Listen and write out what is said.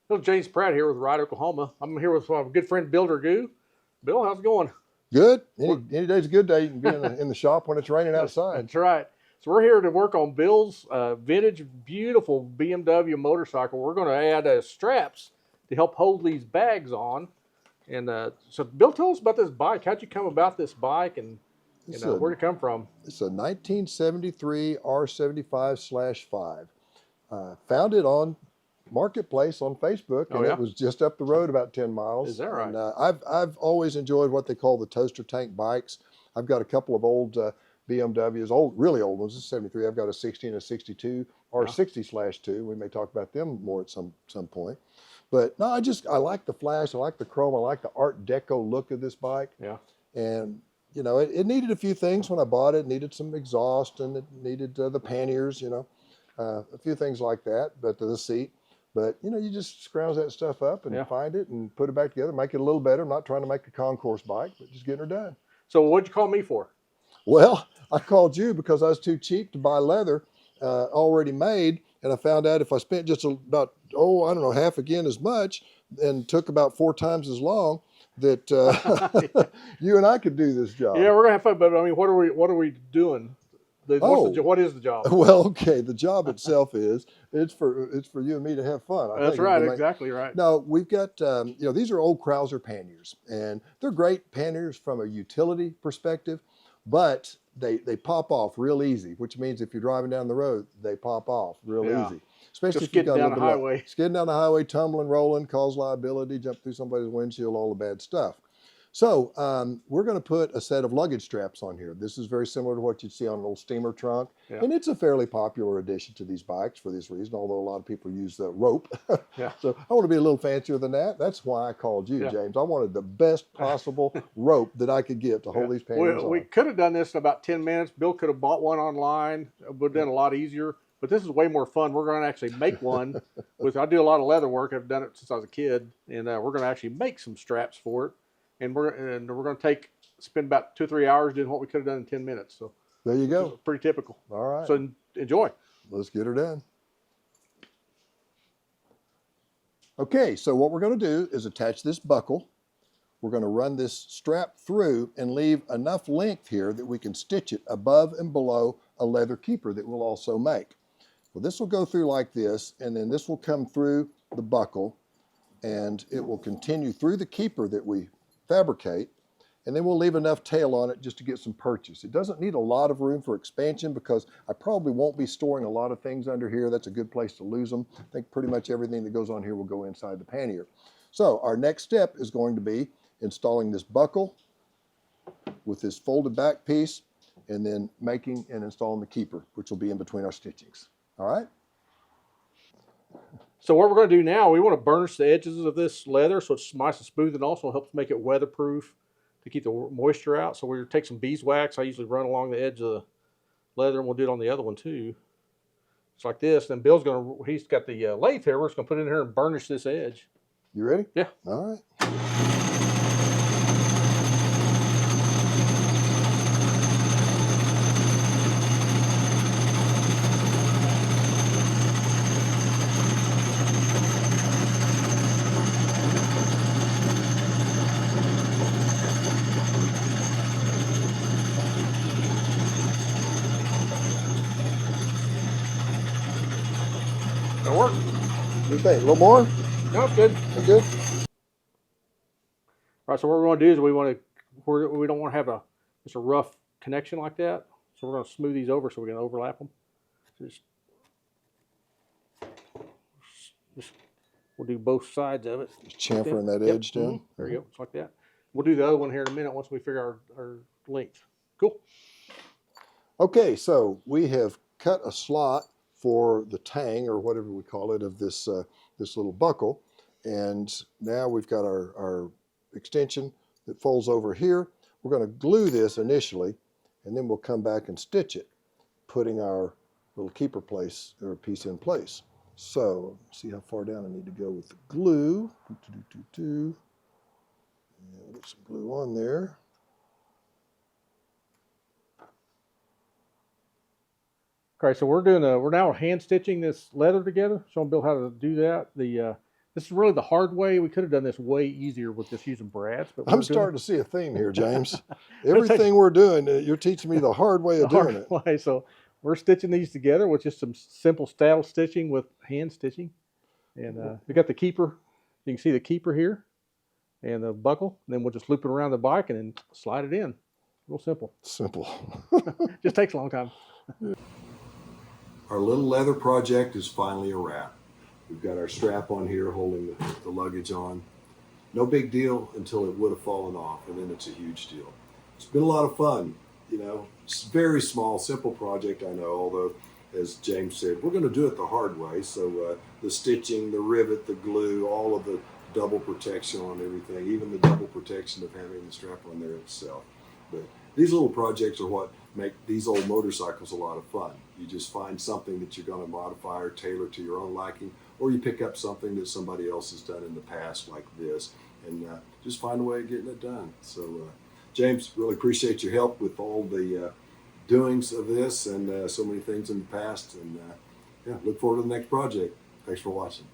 Bill James Pratt here with Wright, Oklahoma. I'm here with my good friend Bill Dragoo. Bill, how's it going? Good. Any day's a good day. You can be in the shop when it's raining outside. That's right. So we're here to work on Bill's vintage, beautiful BMW motorcycle. We're going to add straps to help hold these bags on. And so, Bill, tell us about this bike. How'd you come about this bike, and where'd it come from? It's a 1973 R75/5. Found it on Marketplace on Facebook, and it was just up the road about 10 miles. Is that right? And I've always enjoyed what they call the toaster tank bikes. I've got a couple of old BMWs, really old ones. This is 73. I've got a 60 and a 62 R60/2. We may talk about them more at some point. But no, I like the flash. I like the chrome. I like the Art Deco look of this bike. Yeah. And you know, it needed a few things when I bought it. It needed some exhaust, and it needed the panniers. A few things like that. But the seat. But, you just scrounge that stuff up and find it and put it back together, make it a little better. I'm not trying to make a concourse bike, but just getting her done. So what'd you call me for? Well, I called you because I was too cheap to buy leather already made. And I found out if I spent just about, half again as much and took about 4 times as long, that you and I could do this job. Yeah, we're going to have fun. But, I mean, what are we doing? What is the job? Well, okay. The job itself it's for you and me to have fun. That's right. Exactly right. No, we've got these are old Krauser panniers, and they're great panniers from a utility perspective, but they pop off real easy. Which means if you're driving down the road, they pop off real easy. Especially if you got down the highway. Skidding down the highway, tumbling, rolling, cause liability, jump through somebody's windshield, all the bad stuff. So we're going to put a set of luggage straps on here. This is very similar to what you'd see on an old steamer trunk. Yeah. And it's a fairly popular addition to these bikes for this reason, although a lot of people use the rope. Yeah. So I want to be a little fancier than that. That's why I called you, James. I wanted the best possible rope that I could get to hold these panniers on. We could have done this in about 10 minutes. Bill could have bought one online. It would have been a lot easier. But this is way more fun. We're going to actually make one. I do a lot of leather work. I've done it since I was a kid. And we're going to actually make some straps for it. And we're going to spend about 2 or 3 hours doing what we could have done in 10 minutes. So there you go. Pretty typical. All right. So enjoy. Let's get her done. Okay, so what we're going to do is attach this buckle. We're going to run this strap through and leave enough length here that we can stitch it above and below a leather keeper that we'll also make. Well, this will go through like this, and then this will come through the buckle, and it will continue through the keeper that we fabricate, and then we'll leave enough tail on it just to get some purchase. It doesn't need a lot of room for expansion because I probably won't be storing a lot of things under here. That's a good place to lose them. I think pretty much everything that goes on here will go inside the pannier. So our next step is going to be installing this buckle with this folded back piece, and then making and installing the keeper, which will be in between our stitchings. All right? So what we're going to do now, we want to burnish the edges of this leather so it's nice and smooth, and also helps make it weatherproof to keep the moisture out. So we're going to take some beeswax. I usually run along the edge of the leather, and we'll do it on the other one too. It's like this. Then Bill's he's got the lathe here. We're just going to put it in here and burnish this edge. You ready? Yeah. All right. That'll work. What do you think? A little more? No, it's good. That's good. All right, so what we're going to do is we don't want to have just a rough connection like that. So we're going to smooth these over so we can overlap them. We'll do both sides of it. Just chamfering that edge down. Mm-hmm. There you go, just like that. We'll do the other one here in a minute once we figure our length. Cool. Okay, so we have cut a slot for the tang, or whatever we call it, of this this little buckle, and now we've got our extension that folds over here. We're going to glue this initially, and then we'll come back and stitch it, putting our little keeper piece in place. So see how far down I need to go with the glue. And get some glue on there. Okay, so we're now hand stitching this leather together. Showing Bill how to do that. This is really the hard way. We could have done this way easier with just using brads. But I'm starting to see a theme here, James. It'll take- Everything we're doing, you're teaching me the hard way of the doing hard it. way. So we're stitching these together with just some simple saddle stitching with hand stitching. And we got the keeper. You can see the keeper here and the buckle. And then we'll just loop it around the bike and then slide it in. Real simple. Simple. Just takes a long time. Our little leather project is finally a wrap. We've got our strap on here holding the luggage on. No big deal until it would have fallen off, and then it's a huge deal. It's been a lot of fun. You know, it's a very small, simple project, I know, although, as James said, we're going to do it the hard way. So the stitching, the rivet, the glue, all of the double protection on everything, even the double protection of having the strap on there itself. But these little projects are what make these old motorcycles a lot of fun. You just find something that you're going to modify or tailor to your own liking, or you pick up something that somebody else has done in the past like this, and just find a way of getting it done. So James, really appreciate your help with all the doings of this and so many things in the past, and yeah, look forward to the next project. Thanks for watching.